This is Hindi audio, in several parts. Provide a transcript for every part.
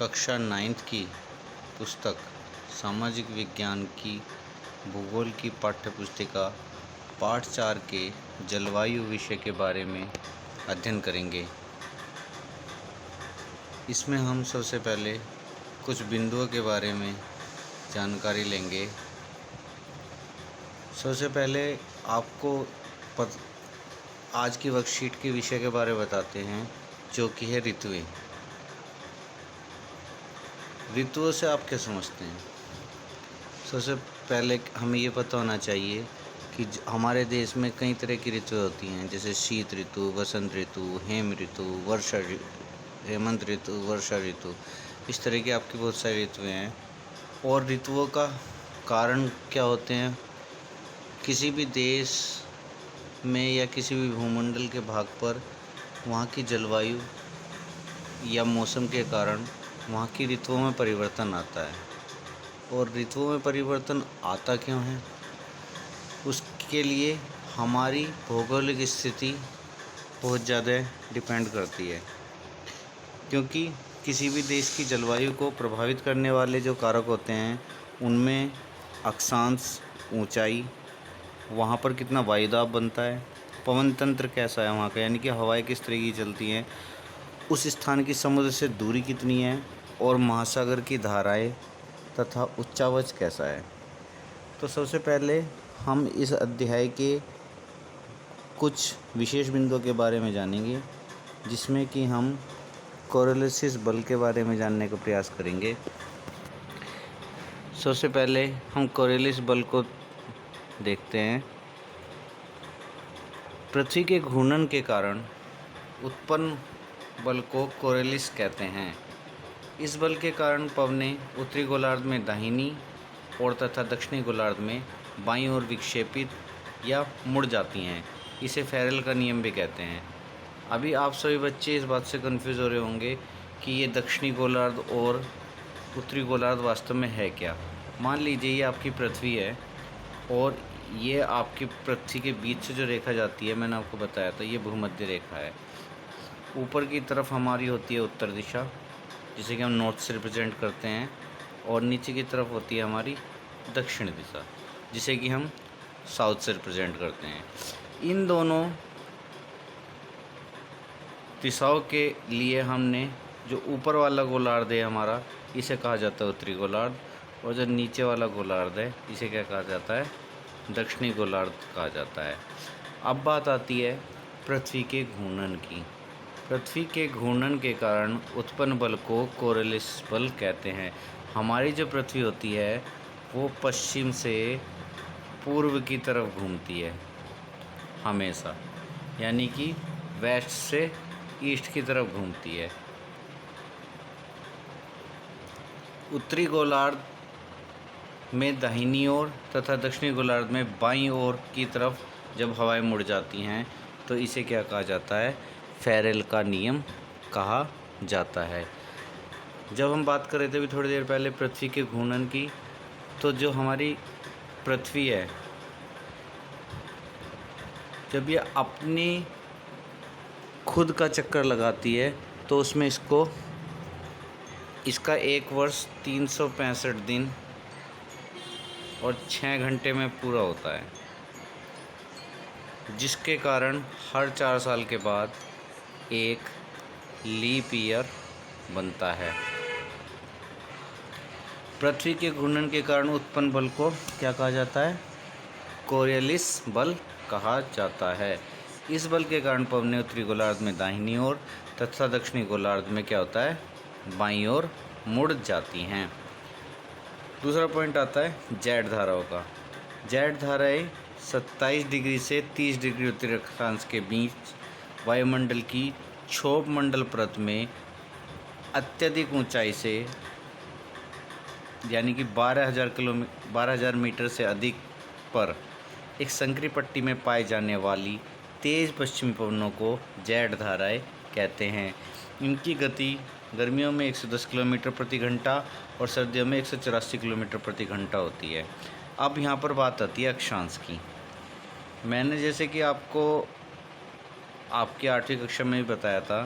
कक्षा 9th की पुस्तक सामाजिक विज्ञान की भूगोल की पाठ्यपुस्तिका पाठ 4 के जलवायु विषय के बारे में अध्ययन करेंगे। इसमें हम सबसे पहले कुछ बिंदुओं के बारे में जानकारी लेंगे। सबसे पहले आपको आज की वर्कशीट के विषय के बारे में बताते हैं, जो कि है ऋतुएं। ऋतुओं से आप क्या समझते हैं? सबसे पहले हमें ये पता होना चाहिए कि हमारे देश में कई तरह की ऋतुएं होती हैं, जैसे शीत ऋतु, वसंत ऋतु, हेमंत ऋतु, वर्षा ऋतु। इस तरह की आपकी बहुत सारी ऋतुएं हैं। और ऋतुओं का कारण क्या होते हैं? किसी भी देश में या किसी भी भूमंडल के भाग पर वहाँ की जलवायु या मौसम के कारण वहाँ की ऋतुओं में परिवर्तन आता है। और ऋतुओं में परिवर्तन आता क्यों है? उसके लिए हमारी भौगोलिक स्थिति बहुत ज़्यादा डिपेंड करती है, क्योंकि किसी भी देश की जलवायु को प्रभावित करने वाले जो कारक होते हैं उनमें अक्षांश, ऊंचाई, वहाँ पर कितना वायुदाब बनता है, पवन तंत्र कैसा है वहाँ का, यानी कि हवाएं किस तरह की चलती हैं, उस स्थान की समुद्र से दूरी कितनी है, और महासागर की धाराएं तथा उच्चावच कैसा है। तो सबसे पहले हम इस अध्याय के कुछ विशेष बिंदुओं के बारे में जानेंगे, जिसमें कि हम कोरियोलिस बल के बारे में जानने का प्रयास करेंगे। सबसे पहले हम कोरियोलिस बल को देखते हैं। पृथ्वी के घूर्णन के कारण उत्पन्न बल को कोरियोलिस कहते हैं। इस बल के कारण पवनें उत्तरी गोलार्ध में दाहिनी और तथा दक्षिणी गोलार्ध में बाईं ओर विक्षेपित या मुड़ जाती हैं। इसे फेरेल का नियम भी कहते हैं। अभी आप सभी बच्चे इस बात से कंफ्यूज हो रहे होंगे कि ये दक्षिणी गोलार्ध और उत्तरी गोलार्ध वास्तव में है क्या। मान लीजिए ये आपकी पृथ्वी है और ये आपकी पृथ्वी के बीच से जो रेखा जाती है, मैंने आपको बताया था, ये भूमध्य रेखा है। ऊपर की तरफ हमारी होती है उत्तर दिशा, जिसे कि हम नॉर्थ से रिप्रेजेंट करते हैं, और नीचे की तरफ होती है हमारी दक्षिण दिशा, जिसे कि हम साउथ से रिप्रेजेंट करते हैं। इन दोनों दिशाओं के लिए हमने जो ऊपर वाला गोलार्ध है हमारा, इसे कहा जाता है उत्तरी गोलार्ध, और जो नीचे वाला गोलार्ध है इसे क्या कहा जाता है? दक्षिणी गोलार्ध कहा जाता है। अब बात आती है पृथ्वी के घूर्णन की। पृथ्वी के घूर्णन के कारण उत्पन्न बल को कोरियोलिस बल कहते हैं। हमारी जो पृथ्वी होती है वो पश्चिम से पूर्व की तरफ घूमती है हमेशा, यानी कि वेस्ट से ईस्ट की तरफ घूमती है। उत्तरी गोलार्ध में दाहिनी ओर तथा दक्षिणी गोलार्ध में बाईं ओर की तरफ जब हवाएं मुड़ जाती हैं तो इसे क्या कहा जाता है? फेरेल का नियम कहा जाता है। जब हम बात कर रहे थे अभी थोड़ी देर पहले पृथ्वी के घूर्णन की, तो जो हमारी पृथ्वी है, जब ये अपनी खुद का चक्कर लगाती है तो उसमें इसका एक वर्ष 365 दिन और 6 घंटे में पूरा होता है, जिसके कारण हर 4 साल के बाद एक लीप ईयर बनता है। पृथ्वी के घूर्णन के कारण उत्पन्न बल को क्या कहा जाता है? कोरियोलिस बल कहा जाता है। इस बल के कारण पवनें उत्तरी गोलार्ध में दाहिनी ओर तथा दक्षिणी गोलार्ध में क्या होता है? बाईं ओर मुड़ जाती हैं। दूसरा पॉइंट आता है जेट धाराओं का। जेट धाराएं 27 डिग्री से 30 डिग्री उत्तरी अक्षांश के बीच वायुमंडल की क्षोभ मंडल परत में अत्यधिक ऊंचाई से, यानी कि 12,000 मीटर से अधिक पर एक संकरी पट्टी में पाई जाने वाली तेज़ पश्चिमी पवनों को जेट धाराएं कहते हैं। इनकी गति गर्मियों में 110 किलोमीटर प्रति घंटा और सर्दियों में 184 किलोमीटर प्रति घंटा होती है। अब यहाँ पर बात आती है अक्षांश की। मैंने जैसे कि आपको आपकी 8वीं कक्षा में भी बताया था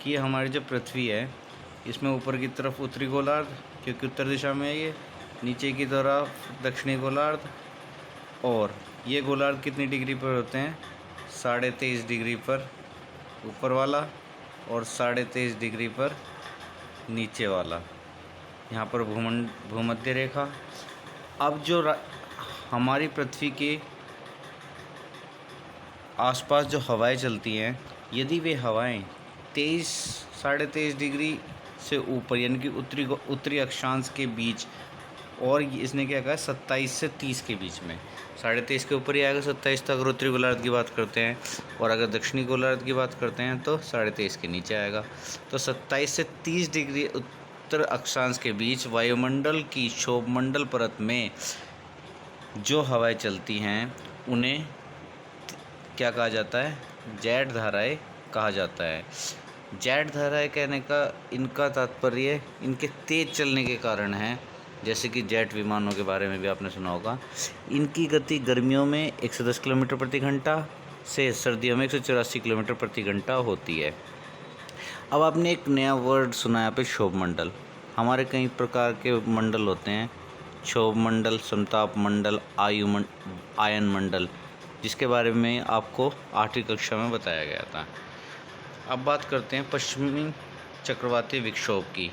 कि हमारी जो पृथ्वी है इसमें ऊपर की तरफ उत्तरी गोलार्ध क्योंकि उत्तर दिशा में है ये, नीचे की तरफ दक्षिणी गोलार्ध। और ये गोलार्ध कितनी डिग्री पर होते हैं? 23.5 डिग्री पर ऊपर वाला और 23.5 डिग्री पर नीचे वाला। यहाँ पर भूमध्य रेखा। अब जो हमारी पृथ्वी के आसपास जो हवाएं चलती हैं, यदि वे हवाएं 23-23.5 डिग्री से ऊपर यानी कि उत्तरी अक्षांश के बीच, और इसने क्या कहा 27 से 30 के बीच में, 23.5 के ऊपर ही आएगा 27 तक अगर उत्तरी गोलार्ध की बात करते हैं, और अगर दक्षिणी गोलार्ध की बात करते हैं तो 23.5 के नीचे आएगा। तो 27 से 30 डिग्री उत्तर अक्षांश के बीच वायुमंडल की क्षोभमंडल परत में जो हवाएं चलती हैं उन्हें क्या कहा जाता है? जेट धाराएं कहा जाता है। जेट धाराएं कहने का इनका तात्पर्य इनके तेज चलने के कारण है। जैसे कि जेट विमानों के बारे में भी आपने सुना होगा। इनकी गति गर्मियों में 110 किलोमीटर प्रति घंटा से सर्दियों में 184 किलोमीटर प्रति घंटा होती है। अब आपने एक नया वर्ड सुना है यहाँ पे, क्षोभ मंडल। हमारे कई प्रकार के मंडल होते हैं, क्षोभ मंडल, समताप मंडल, आयन मंडल, जिसके बारे में आपको 8वीं कक्षा में बताया गया था। अब बात करते हैं पश्चिमी चक्रवाती विक्षोभ की,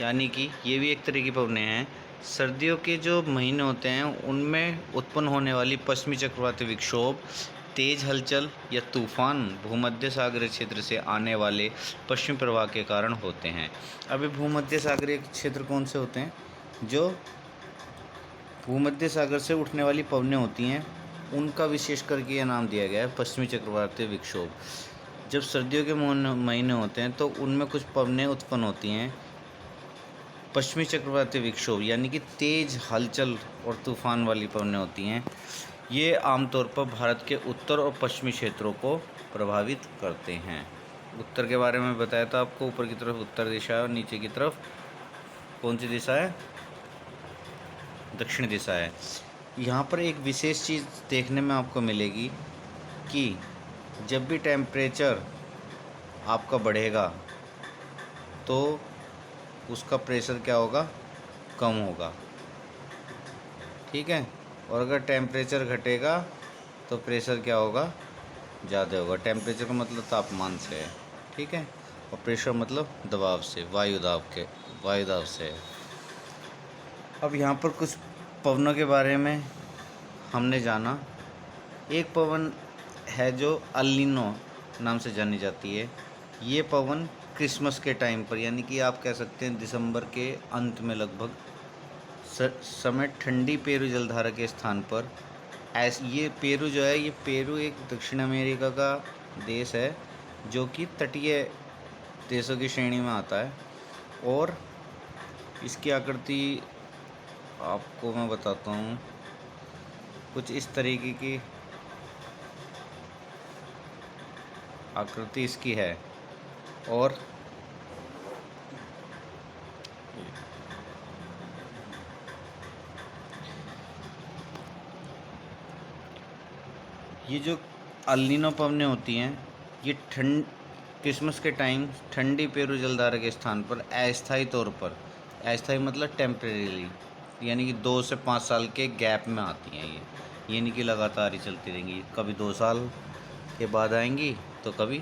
यानी कि ये भी एक तरह की पवनें हैं। सर्दियों के जो महीने होते हैं उनमें उत्पन्न होने वाली पश्चिमी चक्रवाती विक्षोभ तेज हलचल या तूफान भूमध्य सागरीय क्षेत्र से आने वाले पश्चिमी प्रवाह के कारण होते हैं। अभी भूमध्य सागरीय क्षेत्र कौन से होते हैं? जो भूमध्य सागर से उठने वाली पवनें होती हैं उनका विशेष करके यह नाम दिया गया है पश्चिमी चक्रवाती विक्षोभ। जब सर्दियों के महीने होते हैं तो उनमें कुछ पवनें उत्पन्न होती हैं पश्चिमी चक्रवाती विक्षोभ, यानी कि तेज हलचल और तूफान वाली पवनें होती हैं। ये आमतौर पर भारत के उत्तर और पश्चिमी क्षेत्रों को प्रभावित करते हैं। उत्तर के बारे में बताया था आपको, ऊपर की तरफ उत्तर दिशा है और नीचे की तरफ कौन सी दिशा है? दक्षिण दिशा है। यहाँ पर एक विशेष चीज़ देखने में आपको मिलेगी कि जब भी टेम्परेचर आपका बढ़ेगा तो उसका प्रेशर क्या होगा? कम होगा, ठीक है। और अगर टेम्परेचर घटेगा तो प्रेशर क्या होगा? ज़्यादा होगा। टेम्परेचर का मतलब तापमान से है, ठीक है, और प्रेशर मतलब दबाव से, वायुदाब से है। अब यहाँ पर कुछ पवनों के बारे में हमने जाना। एक पवन है जो अल नीनो नाम से जानी जाती है। ये पवन क्रिसमस के टाइम पर, यानी कि आप कह सकते हैं दिसंबर के अंत में लगभग समय ठंडी पेरू जलधारा के स्थान पर ये पेरू जो है, ये पेरू एक दक्षिण अमेरिका का देश है जो कि तटीय देशों की श्रेणी में आता है। और इसकी आकृति आपको मैं बताता हूँ, कुछ इस तरीके की आकृति इसकी है। और ये जो अल नीनो पवनें होती हैं ये क्रिसमस के टाइम ठंडी पेरू जलधारा के स्थान पर अस्थायी तौर पर, अस्थायी मतलब टेम्परेरीली, यानी कि 2 से 5 साल के गैप में आती हैं ये नहीं कि लगातार ही चलती रहेंगी। कभी 2 साल के बाद आएंगी तो कभी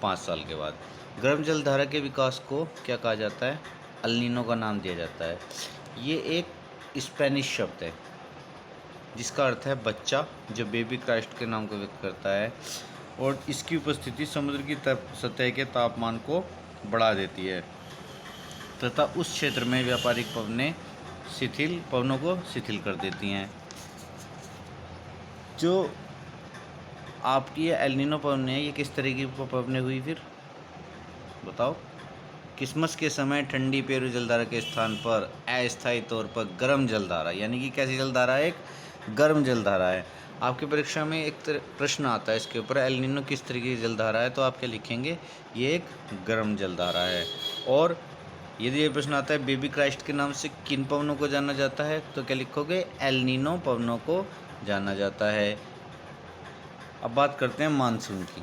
5 साल के बाद। गर्म जलधारा के विकास को क्या कहा जाता है? अल नीनो का नाम दिया जाता है। ये एक स्पेनिश शब्द है जिसका अर्थ है बच्चा, जो बेबी क्राइस्ट के नाम को व्यक्त करता है। और इसकी उपस्थिति समुद्र की सतह के तापमान को बढ़ा देती है तथा उस क्षेत्र में व्यापारिक पवनों को शिथिल कर देती हैं। जो आपकी ये एल नीनो पवनें है, ये किस तरह की पवनें हुई फिर बताओ? क्रिसमस के समय ठंडी पेरू जलधारा के स्थान पर अस्थायी तौर पर गर्म जलधारा, यानी कि कैसी जलधारा? एक गर्म जलधारा है। आपकी परीक्षा में एक प्रश्न आता है इसके ऊपर, एल नीनो किस तरीके की जलधारा है, तो आप क्या लिखेंगे? ये एक गर्म जलधारा है। और यदि ये प्रश्न आता है बेबी क्राइस्ट के नाम से किन पवनों को जाना जाता है, तो क्या लिखोगे? एल नीनो पवनों को जाना जाता है। अब बात करते हैं मानसून की।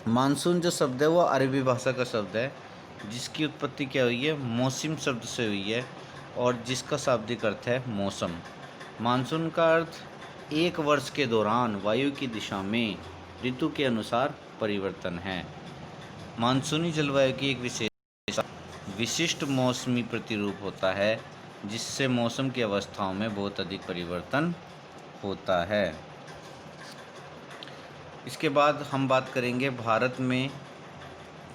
मानसून जो शब्द है वो अरबी भाषा का शब्द है। जिसकी उत्पत्ति क्या हुई है, मौसम शब्द से हुई है और जिसका शाब्दिक अर्थ है मौसम। मानसून का अर्थ एक वर्ष के दौरान वायु की दिशा में ऋतु के अनुसार परिवर्तन है। मानसूनी जलवायु की एक विशिष्ट मौसमी प्रतिरूप होता है जिससे मौसम की अवस्थाओं में बहुत अधिक परिवर्तन होता है। इसके बाद हम बात करेंगे भारत में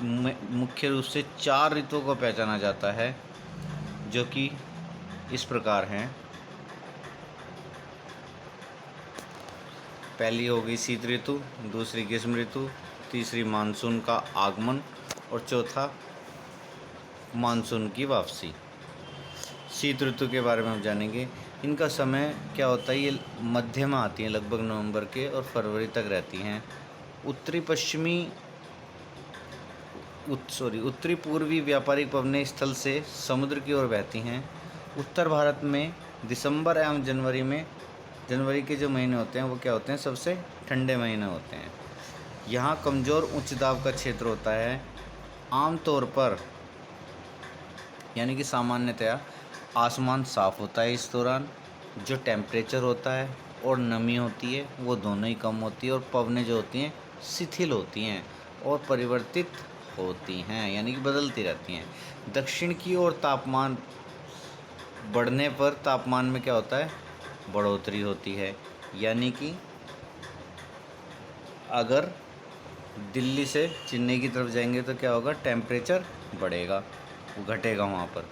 मुख्य रूप से 4 ऋतुओं को पहचाना जाता है, जो कि इस प्रकार हैं। पहली हो गई शीत ऋतु, दूसरी ग्रीष्म ऋतु, तीसरी मानसून का आगमन और चौथा मानसून की वापसी। शीत ऋतु के बारे में हम जानेंगे। इनका समय क्या होता है, ये मध्य में आती हैं, लगभग नवंबर के और फरवरी तक रहती हैं। उत्तरी पूर्वी व्यापारिक पवनें स्थल से समुद्र की ओर बहती हैं। उत्तर भारत में दिसंबर एवं जनवरी के जो महीने होते हैं वो क्या होते हैं, सबसे ठंडे महीने होते हैं। यहाँ कमज़ोर उच्च दाब का क्षेत्र होता है। आमतौर पर यानी कि सामान्यतया आसमान साफ़ होता है इस दौरान। जो टेम्परेचर होता है और नमी होती है वो दोनों ही कम होती है और पवनें जो होती हैं शिथिल होती हैं और परिवर्तित होती हैं, यानी कि बदलती रहती हैं। दक्षिण की ओर तापमान बढ़ने पर तापमान में क्या होता है, बढ़ोतरी होती है। यानी कि अगर दिल्ली से चेन्नई की तरफ जाएंगे तो क्या होगा, टेम्परेचर बढ़ेगा, घटेगा वहाँ पर।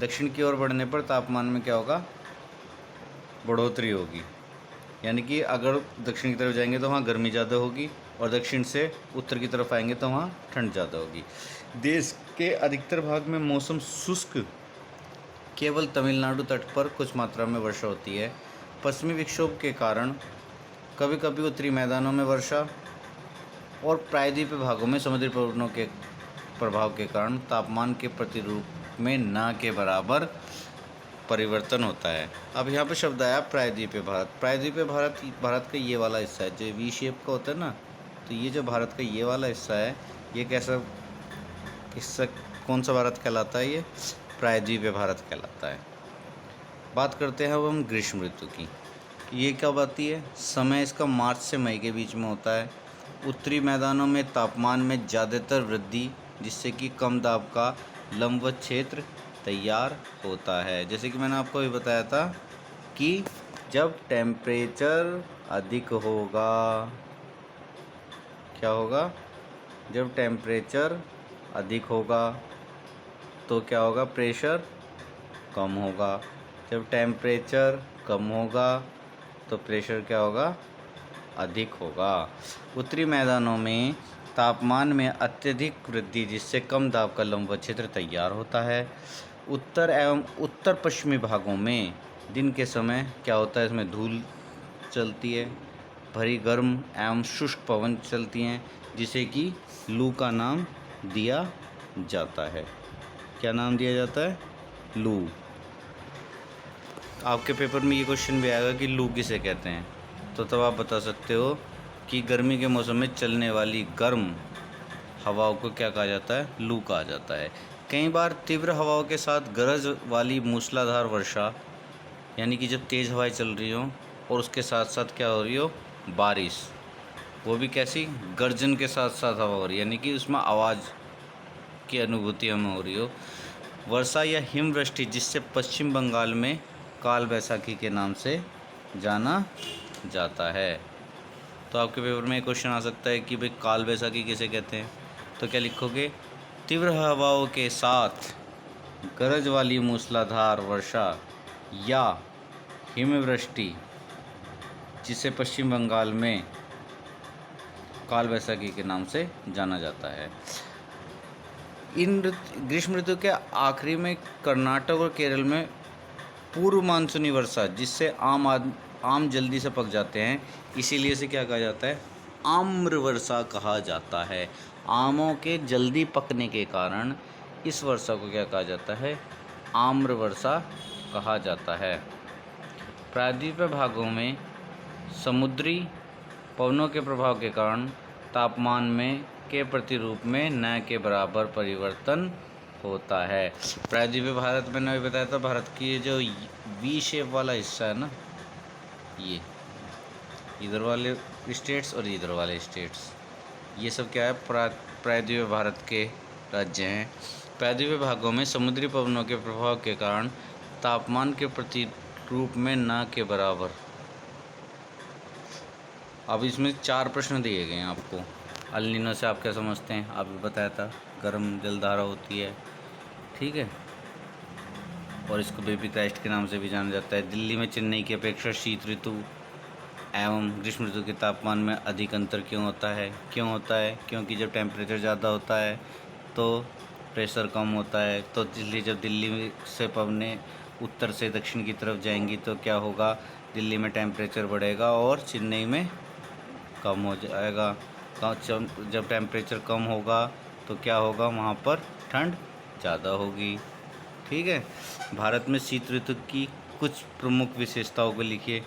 दक्षिण की ओर बढ़ने पर तापमान में क्या होगा, बढ़ोतरी होगी। यानी कि अगर दक्षिण की तरफ जाएंगे तो वहाँ गर्मी ज़्यादा होगी और दक्षिण से उत्तर की तरफ आएंगे तो वहाँ ठंड ज़्यादा होगी। देश के अधिकतर भाग में मौसम शुष्क, केवल तमिलनाडु तट पर कुछ मात्रा में वर्षा होती है। पश्चिमी विक्षोभ के कारण कभी कभी उत्तरी मैदानों में वर्षा और प्रायद्वीपीय भागों में समुद्री पवनों के प्रभाव के कारण तापमान के प्रतिरूप में न के बराबर परिवर्तन होता है। अब यहाँ पे शब्द आया प्रायद्वीपीय भारत। प्रायद्वीपीय भारत का ये वाला हिस्सा है जो वी शेप का होता है ना, तो ये जो भारत का ये वाला हिस्सा है, ये कैसा हिस्सा, कौन सा भारत कहलाता है, ये प्रायद्वीपीय भारत कहलाता है। बात करते हैं अब हम ग्रीष्म ऋतु की। ये कब आती है, समय इसका मार्च से मई के बीच में होता है। उत्तरी मैदानों में तापमान में ज़्यादातर वृद्धि, जिससे कि कम दाब का लंबवत क्षेत्र तैयार होता है। जैसे कि मैंने आपको भी बताया था कि जब टेम्परेचर अधिक होगा, क्या होगा, जब टेम्परेचर अधिक होगा तो क्या होगा, प्रेशर कम होगा। जब टेम्परेचर कम होगा तो प्रेशर क्या होगा, अधिक होगा। उत्तरी मैदानों में तापमान में अत्यधिक वृद्धि, जिससे कम दाब का लंबवत क्षेत्र तैयार होता है। उत्तर एवं उत्तर पश्चिमी भागों में दिन के समय क्या होता है, इसमें धूल चलती है, भरी गर्म एवं शुष्क पवन चलती हैं, जिसे कि लू का नाम दिया जाता है। क्या नाम दिया जाता है, लू। आपके पेपर में ये क्वेश्चन भी आएगा कि लू किसे कहते हैं, तो तब आप बता सकते हो कि गर्मी के मौसम में चलने वाली गर्म हवाओं को क्या कहा जाता है, लू कहा जाता है। कई बार तीव्र हवाओं के साथ गरज वाली मूसलाधार वर्षा, यानी कि जब तेज़ हवाएं चल रही हों और उसके साथ साथ क्या हो रही हो, बारिश, वो भी कैसी, गर्जन के साथ साथ हवा हो रही है, यानी कि उसमें आवाज़ की अनुभूति हमें हो रही हो। वर्षा या हिमवृष्टि, जिससे पश्चिम बंगाल में काल बैसाखी के नाम से जाना जाता है। तो आपके पेपर में एक क्वेश्चन आ सकता है कि भाई काल बैसाखी किसे कहते हैं, तो क्या लिखोगे, तीव्र हवाओं के साथ गरज वाली मूसलाधार वर्षा या हिमवृष्टि, जिसे पश्चिम बंगाल में काल बैसाखी के नाम से जाना जाता है। इन ग्रीष्म ऋतु के आखिरी में कर्नाटक और केरल में पूर्व मानसूनी वर्षा, जिससे आम जल्दी से पक जाते हैं, इसीलिए इसे क्या कहा जाता है, आम्र वर्षा कहा जाता है। आमों के जल्दी पकने के कारण इस वर्षा को क्या कहा जाता है, आम्र वर्षा कहा जाता है। प्रायद्वीपीय भागों में समुद्री पवनों के प्रभाव के कारण तापमान में के प्रतिरूप में न के बराबर परिवर्तन होता है। प्रायद्वीपीय भारत मैंने अभी बताया था, भारत की ये जो वी शेप वाला हिस्सा है ना, ये इधर वाले स्टेट्स और इधर वाले स्टेट्स, ये सब क्या है, प्रायद्वीपीय भारत के राज्य हैं। प्रायद्वीपीय भागों में समुद्री पवनों के प्रभाव के कारण तापमान के प्रतिरूप में न के बराबर। अब इसमें 4 प्रश्न दिए गए हैं आपको। अल नीनो से आप क्या समझते हैं, आप भी बताया था, गर्म जलधारा होती है, ठीक है, और इसको बेबी क्राइस्ट के नाम से भी जाना जाता है। दिल्ली में चेन्नई की अपेक्षा शीत ऋतु एवं ग्रीष्म ऋतु के तापमान में अधिक अंतर क्यों होता है? क्योंकि जब टेम्परेचर ज़्यादा होता है तो प्रेशर कम होता है, तो इसलिए जब दिल्ली से पवनें उत्तर से दक्षिण की तरफ जाएंगी तो क्या होगा, दिल्ली में टेम्परेचर बढ़ेगा और चेन्नई में कम हो जाएगा। जब टेम्परेचर कम होगा तो क्या होगा, वहाँ पर ठंड ज़्यादा होगी, ठीक है। भारत में शीत ऋतु की कुछ प्रमुख विशेषताओं को लिखिए।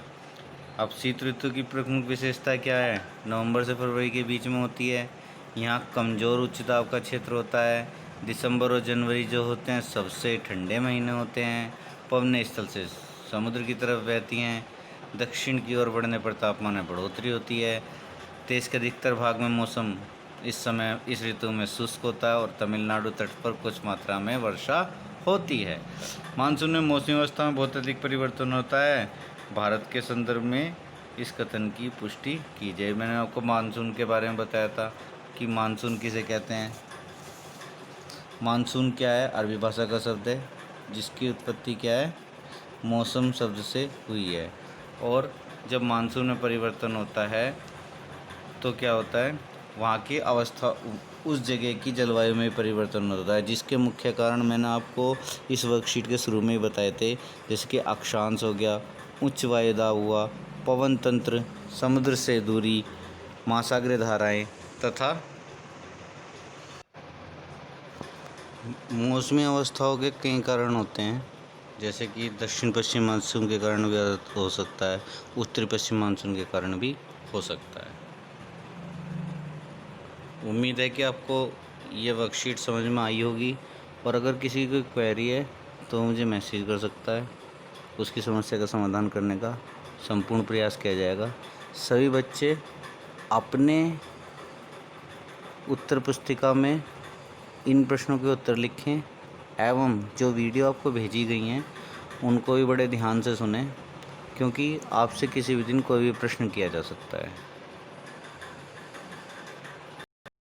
अब शीत ऋतु की प्रमुख विशेषता क्या है? नवंबर से फरवरी के बीच में होती है। यहाँ कमज़ोर उच्च दाब का क्षेत्र होता है। दिसंबर और जनवरी जो होते हैं सबसे ठंडे महीने होते हैं। पवनें स्थल से समुद्र की तरफ बहती हैं। दक्षिण की ओर बढ़ने पर तापमान में बढ़ोतरी होती है। देश के अधिकतर भाग में मौसम इस ऋतु में शुष्क होता है और तमिलनाडु तट पर कुछ मात्रा में वर्षा होती है। मानसून में मौसमी अवस्था में बहुत अधिक परिवर्तन होता है। भारत के संदर्भ में इस कथन की पुष्टि कीजिए। मैंने आपको मानसून के बारे में बताया था कि मानसून किसे कहते हैं। मानसून क्या है? अरबी भाषा का शब्द है जिसकी उत्पत्ति क्या है, मौसम शब्द से हुई है। और जब मानसून में परिवर्तन होता है तो क्या होता है, वहाँ की अवस्था, उस जगह की जलवायु में परिवर्तन होता है, जिसके मुख्य कारण मैंने आपको इस वर्कशीट के शुरू में ही बताए थे, जैसे कि अक्षांश हो गया, उच्च वायुदाब हुआ, पवन तंत्र, समुद्र से दूरी, महासागरीय धाराएं तथा मौसमी अवस्थाओं के कई कारण होते हैं, जैसे कि दक्षिण पश्चिम मानसून के कारण भी हो सकता है, उत्तरी पश्चिम मानसून के कारण भी हो सकता है। उम्मीद है कि आपको ये वर्कशीट समझ में आई होगी, और अगर किसी की कोई क्वेरी है तो मुझे मैसेज कर सकता है। उसकी समस्या का समाधान करने का संपूर्ण प्रयास किया जाएगा। सभी बच्चे अपने उत्तर पुस्तिका में इन प्रश्नों के उत्तर लिखें एवं जो वीडियो आपको भेजी गई हैं उनको भी बड़े ध्यान से सुनें, क्योंकि आपसे किसी भी दिन कोई भी प्रश्न किया जा सकता है।